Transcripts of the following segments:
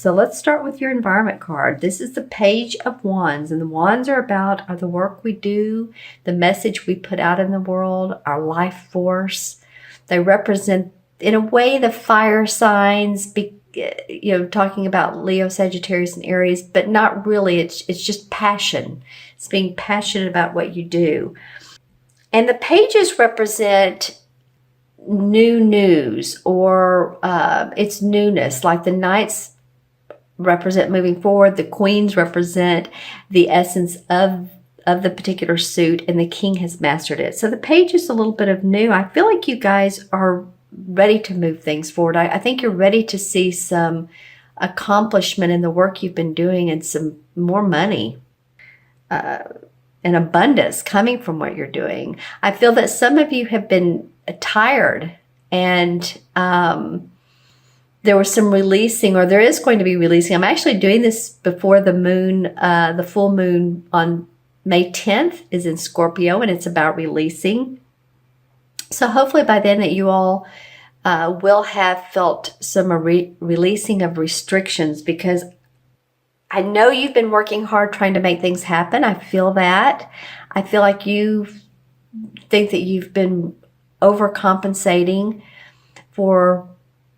So let's start with your environment card. This is the Page of Wands, and the wands are the work we do, the message we put out in the world, our life force. They represent, in a way, the fire signs, talking about Leo, Sagittarius, and Aries, but not really. It's just passion. It's being passionate about what you do. And the pages represent new news, or it's newness. Like the knights represent moving forward, the queens represent the essence of the particular suit, and the king has mastered it. So the page is a little bit of new. I feel like you guys are ready to move things forward. I think you're ready to see some accomplishment in the work you've been doing, and some more money and abundance coming from what you're doing. I feel that some of you have been tired, and there was some releasing, or there is going to be releasing. I'm actually doing this before the moon, the full moon on May 10th is in Scorpio, and it's about releasing. So hopefully by then that you all will have felt some releasing of restrictions, because I know you've been working hard trying to make things happen. I feel that. I feel like you think that you've been overcompensating for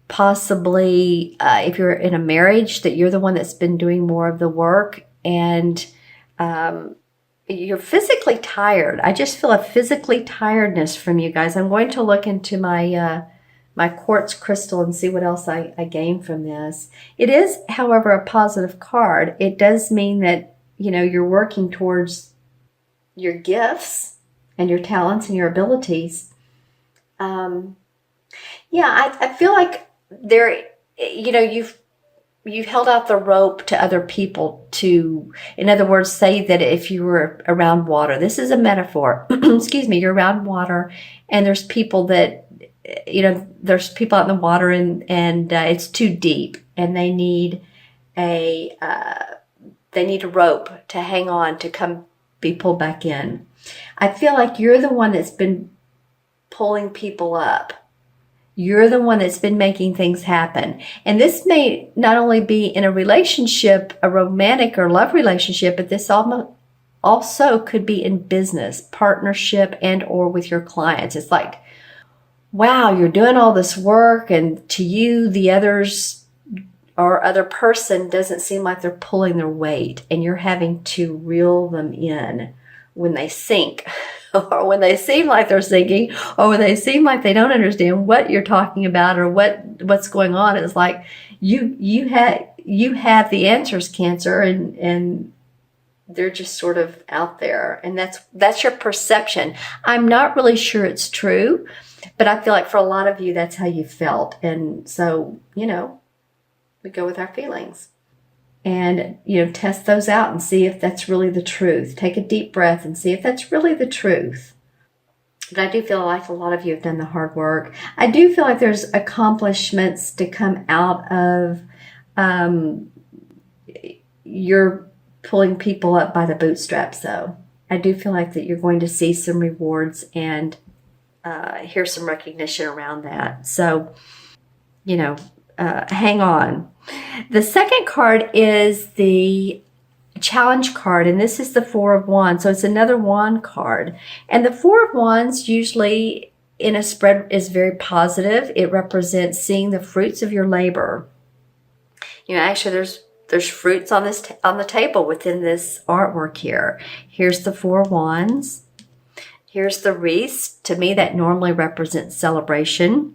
possibly, if you're in a marriage, that you're the one that's been doing more of the work, and you're physically tired. I just feel a physically tiredness from you guys. I'm going to look into my my quartz crystal and see what else I gain from this. It is, however, a positive card. It does mean that, you're working towards your gifts and your talents and your abilities. I feel like there, you've held out the rope to other people to, in other words, say that if you were around water, this is a metaphor, excuse me, you're around water, and there's people that, there's people out in the water, and it's too deep, and they need a rope to hang on to be pulled back in. I feel like you're the one that's been pulling people up. You're the one that's been making things happen. And this may not only be in a relationship, a romantic or love relationship, but this also could be in business, partnership, and or with your clients. It's like, wow, you're doing all this work, and to you, the others or other person doesn't seem like they're pulling their weight, and you're having to reel them in when they sink, or when they seem like they're sinking, or when they seem like they don't understand what you're talking about or what's going on. It's like you have the answers, Cancer, and they're just sort of out there, and that's your perception. I'm not really sure it's true, but I feel like for a lot of you, that's how you felt. And so, we go with our feelings, and, test those out and see if that's really the truth. Take a deep breath and see if that's really the truth. But I do feel like a lot of you have done the hard work. I do feel like there's accomplishments to come out of your pulling people up by the bootstraps, though. I do feel like that you're going to see some rewards and hear some recognition around that. So, hang on. The second card is the challenge card, and this is the Four of Wands. So it's another wand card. And the Four of Wands usually in a spread is very positive. It represents seeing the fruits of your labor. Actually there's fruits on the table within this artwork here. Here's the Four of Wands. Here's the wreaths. To me, that normally represents celebration.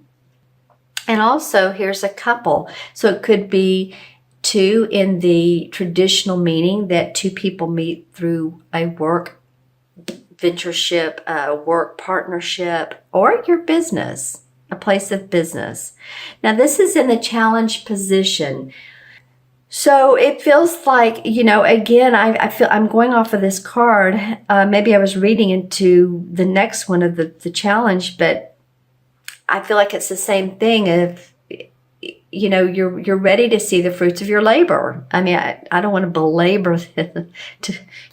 And also, here's a couple. So it could be two in the traditional meaning that two people meet through a work ventureship, a work partnership, or your business, a place of business. Now, this is in the challenge position. So it feels like, again, I feel I'm going off of this card. Maybe I was reading into the next one of the challenge, but I feel like it's the same thing. If, you're ready to see the fruits of your labor. I mean, I don't want to belabor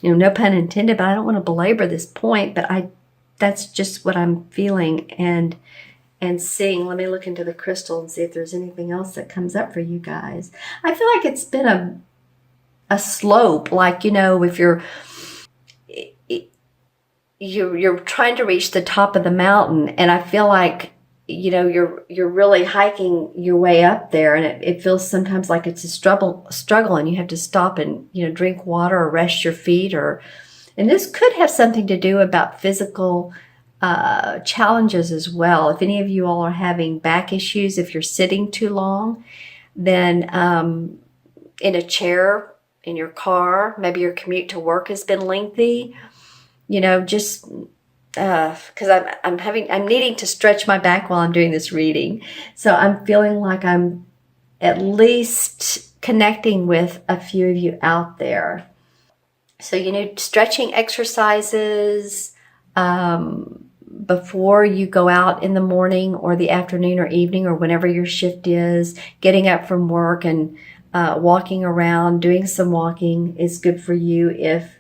no pun intended, but I don't want to belabor this point, but that's just what I'm feeling. And and seeing. Let me look into the crystal and see if there's anything else that comes up for you guys. I feel like it's been a slope, like, if you're trying to reach the top of the mountain, and I feel like you're really hiking your way up there, and it feels sometimes like it's a struggle, and you have to stop and drink water or rest your feet, and this could have something to do about physical challenges as well. If any of you all are having back issues, if you're sitting too long, then in a chair, in your car, maybe your commute to work has been lengthy, just because I'm needing to stretch my back while I'm doing this reading. So I'm feeling like I'm at least connecting with a few of you out there. So, stretching exercises before you go out in the morning or the afternoon or evening or whenever your shift is, getting up from work and walking around, doing some walking is good for you. If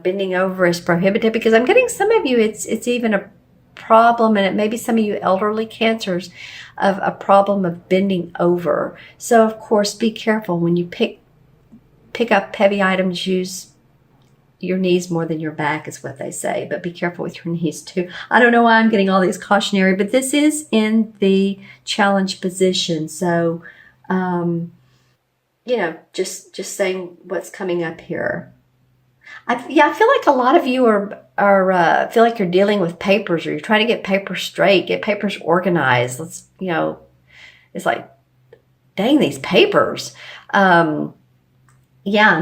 bending over is prohibited, because I'm getting some of you, it's even a problem, and it may be some of you elderly cancers, of a problem of bending over. So of course, be careful when you pick up heavy items. Use your knees more than your back is what they say, but be careful with your knees too. I don't know why I'm getting all these cautionary, but this is in the challenge position. So, just saying what's coming up here. I feel like a lot of you are feel like you're dealing with papers, or you're trying to get papers straight, get papers organized. It's like, dang, these papers. I'm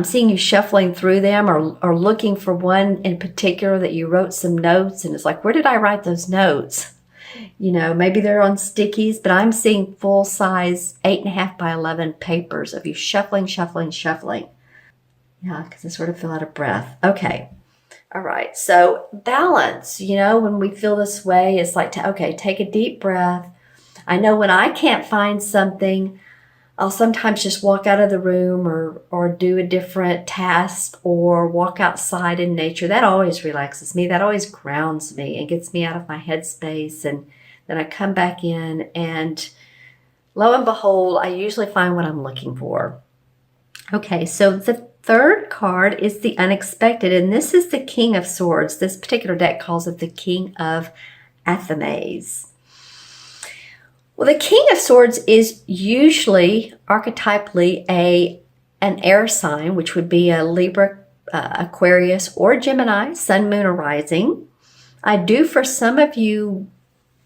seeing you shuffling through them, or looking for one in particular that you wrote some notes, and it's like, where did I write those notes? Maybe they're on stickies, but I'm seeing full size 8.5 by 11 papers of you shuffling. Yeah, because I sort of feel out of breath. Okay. All right. So balance, when we feel this way, it's like, take a deep breath. I know when I can't find something, I'll sometimes just walk out of the room or do a different task, or walk outside in nature. That always relaxes me. That always grounds me and gets me out of my headspace. And then I come back in, and lo and behold, I usually find what I'm looking for. Okay, so the third card is the unexpected, and this is the King of Swords. This particular deck calls it the King of Athames. Well, the King of Swords is usually archetypally an air sign, which would be a Libra, Aquarius, or Gemini, Sun, Moon, or Rising. I do, for some of you,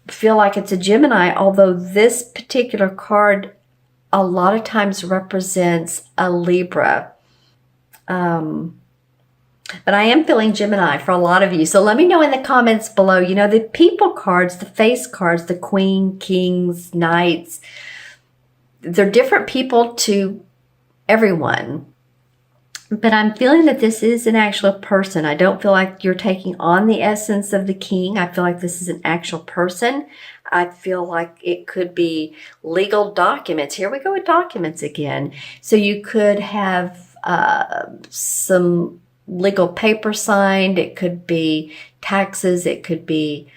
feel like it's a Gemini, although this particular card a lot of times represents a Libra. But I am feeling Gemini for a lot of you. So let me know in the comments below. The people cards, the face cards, the Queen, Kings, Knights, they're different people to everyone. But I'm feeling that this is an actual person. I don't feel like you're taking on the essence of the king. I feel like this is an actual person. I feel like it could be legal documents. Here we go with documents again. So you could have some legal paper signed. It could be taxes. It could be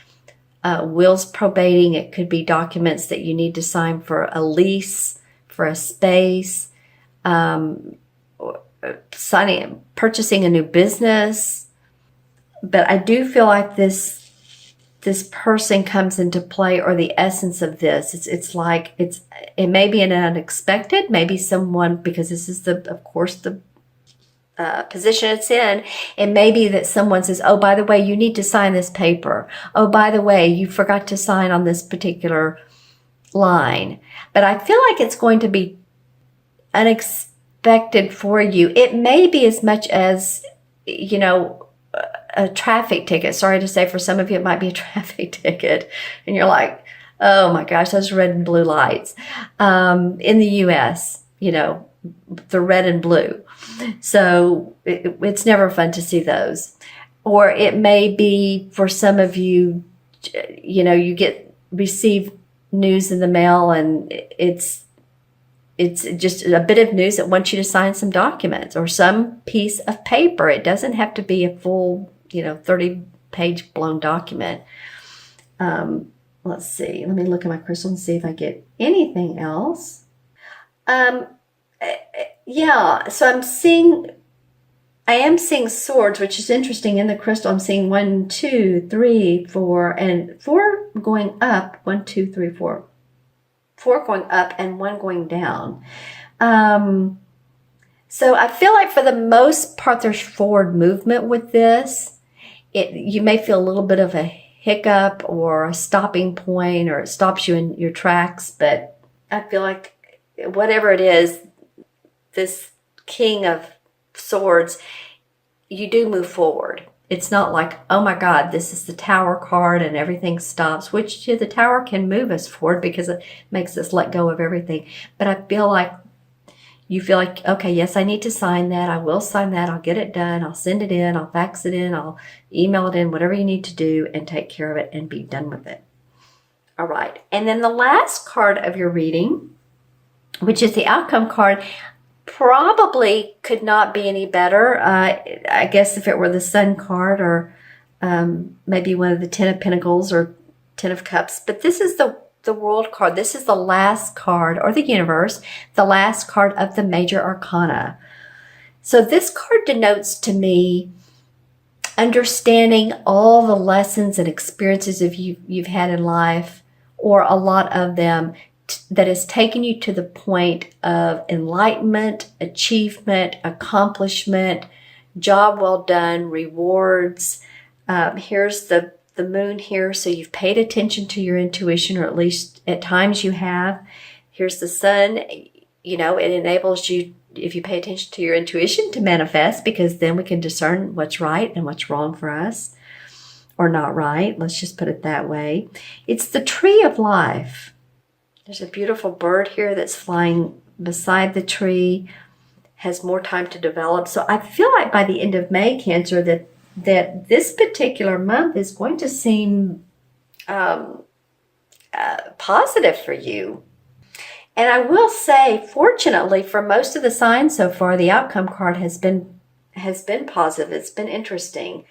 wills probating. It could be documents that you need to sign for a lease, for a space, purchasing a new business. But I do feel like this person comes into play, or the essence of this. It may be an unexpected, maybe someone, because this is of course the position it's in. It may be that someone says, oh, by the way, you need to sign this paper. Oh, by the way, you forgot to sign on this particular line. But I feel like it's going to be unexpected for you. It may be as much as, a traffic ticket. Sorry to say, for some of you, it might be a traffic ticket. And you're like, oh my gosh, those red and blue lights. In the U.S., the red and blue. So it's never fun to see those. Or it may be for some of you, you receive news in the mail, and it's just a bit of news that wants you to sign some documents or some piece of paper. It doesn't have to be a full, 30-page blown document. Let's see. Let me look at my crystal and see if I get anything else. Yeah, so I am seeing swords, which is interesting. In the crystal, I'm seeing 1, 2, 3, 4, and 4 going up. 1, 2, 3, 4. 4 going up and 1 going down. So I feel like for the most part, there's forward movement with this. You may feel a little bit of a hiccup or a stopping point, or it stops you in your tracks, but I feel like whatever it is, this King of Swords, you do move forward. It's not like, oh my God, this is the Tower card and everything stops, which the Tower can move us forward because it makes us let go of everything. But I feel like you feel like, okay, yes, I need to sign that. I will sign that. I'll get it done. I'll send it in. I'll fax it in. I'll email it in, whatever you need to do, and take care of it and be done with it. All right. And then the last card of your reading, which is the outcome card, probably could not be any better. I guess if it were the Sun card, or maybe one of the Ten of Pentacles or Ten of Cups. But this is the World card. This is the last card, or the Universe, the last card of the Major Arcana. So this card denotes to me understanding all the lessons and experiences you've had in life, or a lot of them, that has taken you to the point of enlightenment, achievement, accomplishment, job well done, rewards. Here's the moon here, so you've paid attention to your intuition, or at least at times you have. Here's the sun. It enables you, if you pay attention to your intuition, to manifest, because then we can discern what's right and what's wrong for us, or not right. Let's just put it that way. It's the tree of life. There's a beautiful bird here that's flying beside the tree, has more time to develop. So I feel like by the end of May, Cancer, that this particular month is going to seem positive for you. And I will say, fortunately, for most of the signs so far, the outcome card has been positive. It's been interesting.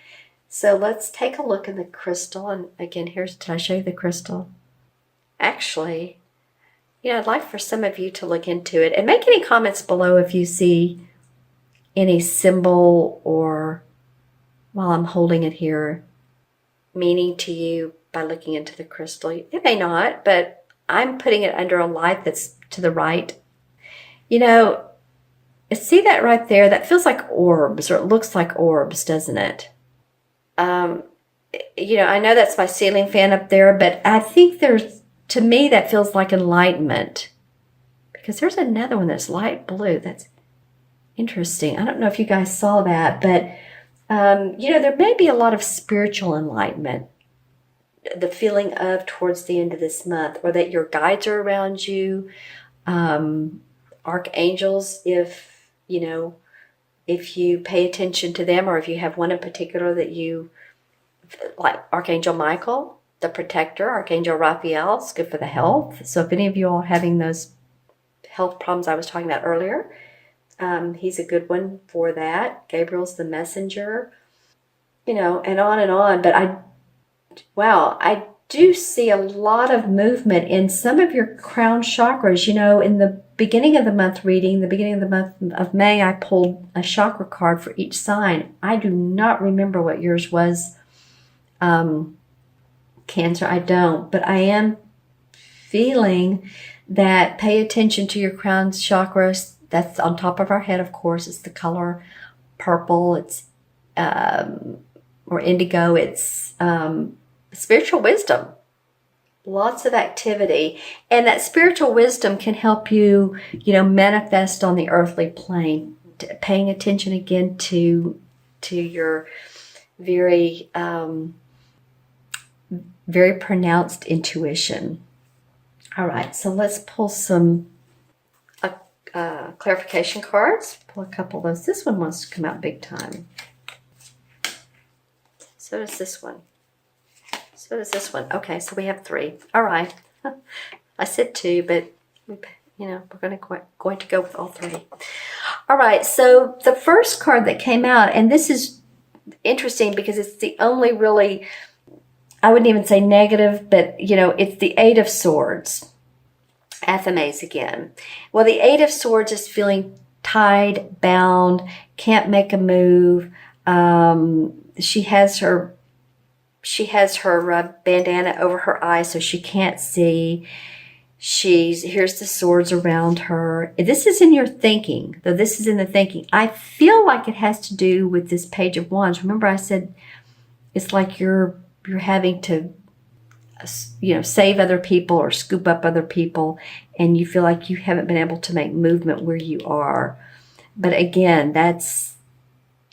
So let's take a look in the crystal. And again, did I show you the crystal? Actually, I'd like for some of you to look into it and make any comments below if you see any symbol, or while I'm holding it here, meaning to you by looking into the crystal. It may not, but I'm putting it under a light that's to the right. See that right there? That feels like orbs, or it looks like orbs, doesn't it? I know that's my ceiling fan up there, but I think to me, that feels like enlightenment, because there's another one that's light blue. That's interesting. I don't know if you guys saw that, but, there may be a lot of spiritual enlightenment, the feeling of towards the end of this month, or that your guides are around you, archangels, if you pay attention to them, or if you have one in particular that you like, Archangel Michael, the protector, Archangel Raphael, is good for the health. So if any of you are having those health problems I was talking about earlier, he's a good one for that. Gabriel's the messenger, and on and on. But I do see a lot of movement in some of your crown chakras. In the beginning of the month reading, the beginning of the month of May, I pulled a chakra card for each sign. I do not remember what yours was, Cancer, I don't, but I am feeling that pay attention to your crown chakras. That's on top of our head, of course. It's the color purple. It's or indigo. It's spiritual wisdom. Lots of activity, and that spiritual wisdom can help you, manifest on the earthly plane. Paying attention again to your very very pronounced intuition. All right, so let's pull some clarification cards. Pull a couple of those. This one wants to come out big time. So does this one. Okay, so we have 3. All right. I said 2, but we're going to go with all 3. All right, so the first card that came out, and this is interesting because it's the only really I wouldn't even say negative, but you know, it's the Eight of Swords. Athames again. Well, the Eight of Swords is feeling tied, bound, can't make a move. She has her bandana over her eyes so she can't see. Here's the swords around her. This is in your thinking, though. This is in the thinking. I feel like it has to do with this Page of Wands. Remember, I said it's like you're having to, you know, save other people or scoop up other people, and you feel like you haven't been able to make movement where you are. But again, that's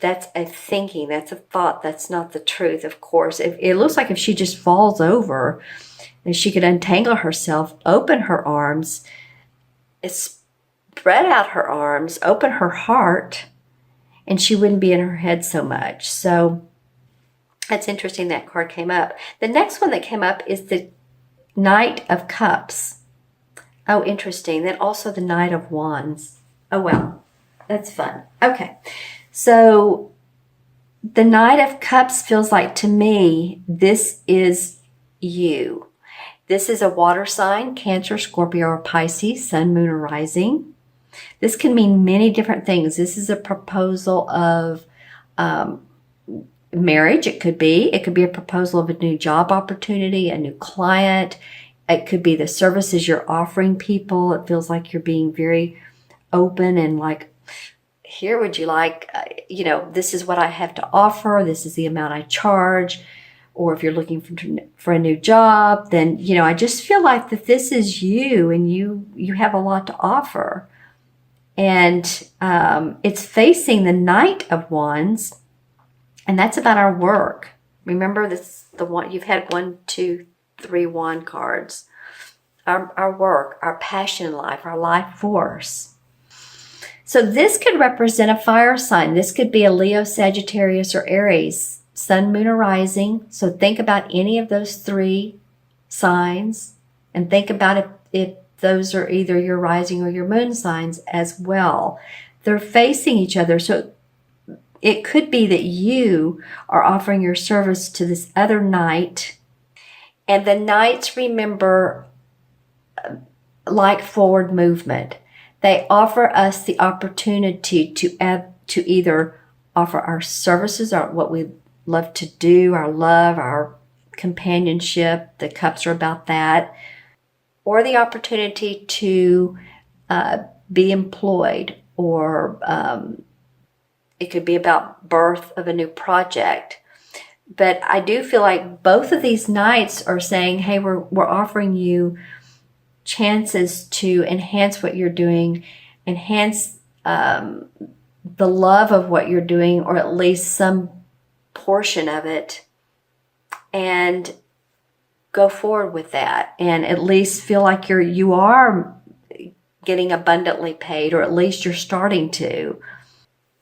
a thinking, that's a thought, that's not the truth, of course. It looks like if she just falls over, and she could untangle herself, open her arms, spread out her arms, open her heart, and she wouldn't be in her head so much. So that's interesting that card came up. The next one that came up is the Knight of Cups. Oh, interesting. Then also the Knight of Wands. Oh, well, that's fun. Okay. So the Knight of Cups feels like, to me, this is you. This is a water sign, Cancer, Scorpio, or Pisces, Sun, Moon, or Rising. This can mean many different things. This is a proposal of marriage. It could be a proposal of a new job opportunity, a new client. It could be the services you're offering people. It feels like you're being very open and like, here, would you like, you know, this is what I have to offer. This is the amount I charge. Or if you're looking for a new job, then, you know, I just feel like that this is you, and you have a lot to offer. And it's facing the Knight of Wands, and that's about our work. Remember, this the one you've had 1, 2, 3 wand cards. Our work, our passion in life, our life force. So this could represent a fire sign. This could be a Leo, Sagittarius, or Aries, Sun, Moon, or Rising. So think about any of those 3 signs, and think about if those are either your rising or your moon signs as well. They're facing each other. So it could be that you are offering your service to this other knight, and the knights, remember, like forward movement. They offer us the opportunity to either offer our services, or what we love to do, our love, our companionship. The cups are about that. Or the opportunity to be employed, or it could be about birth of a new project. But I do feel like both of these knights are saying, hey, we're offering you chances to enhance what you're doing, enhance the love of what you're doing, or at least some portion of it, and go forward with that, and at least feel like you are getting abundantly paid, or at least you're starting to.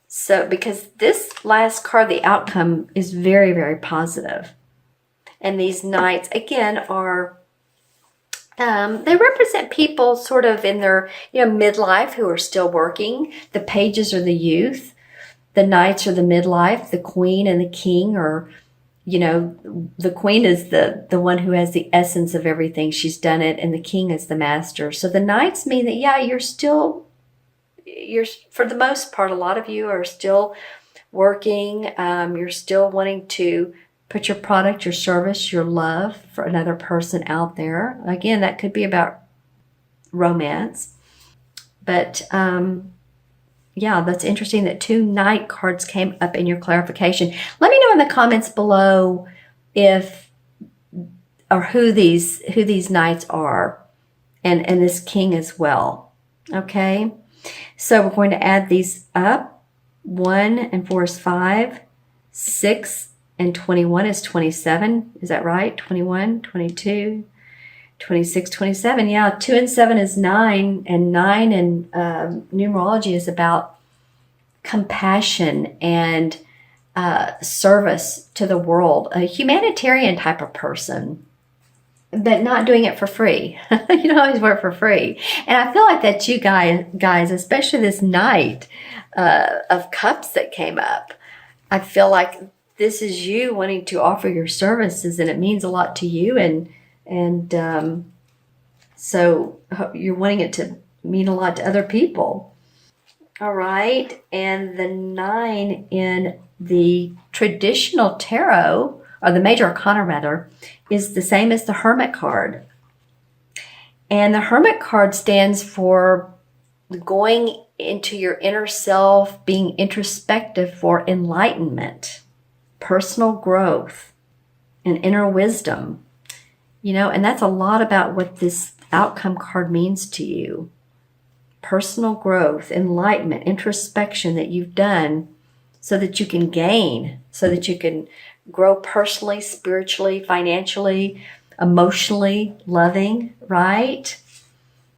So, because this last card, the outcome, is very, very positive. And these knights, again, are, they represent people sort of in their, midlife, who are still working. The pages are the youth. The knights are the midlife. The queen and the king are, the queen is the one who has the essence of everything. She's done it. And the king is the master. So the knights mean that, you're for the most part, a lot of you are still working. You're still wanting to put your product, your service, your love for another person out there. Again, that could be about romance. But that's interesting that 2 knight cards came up in your clarification. Let me know in the comments below who these knights are, and this king as well. Okay, so we're going to add these up. 1 and 4 is 5, 6 and 21 is 27. Is that right? 21, 22, 26, 27. Yeah, 2 and 7 is 9, and 9 in numerology is about compassion and service to the world, a humanitarian type of person, but not doing it for free. You don't always work for free. And I feel like that you guys, especially this Knight of Cups that came up, I feel like this is you wanting to offer your services, and it means a lot to you, and so you're wanting it to mean a lot to other people. All right, and the 9 in the traditional tarot, or the major arcana rather, is the same as the Hermit card. And the Hermit card stands for going into your inner self, being introspective for enlightenment, personal growth, and inner wisdom. And that's a lot about what this outcome card means to you. Personal growth, enlightenment, introspection that you've done so that you can gain, so that you can grow personally, spiritually, financially, emotionally, loving, right?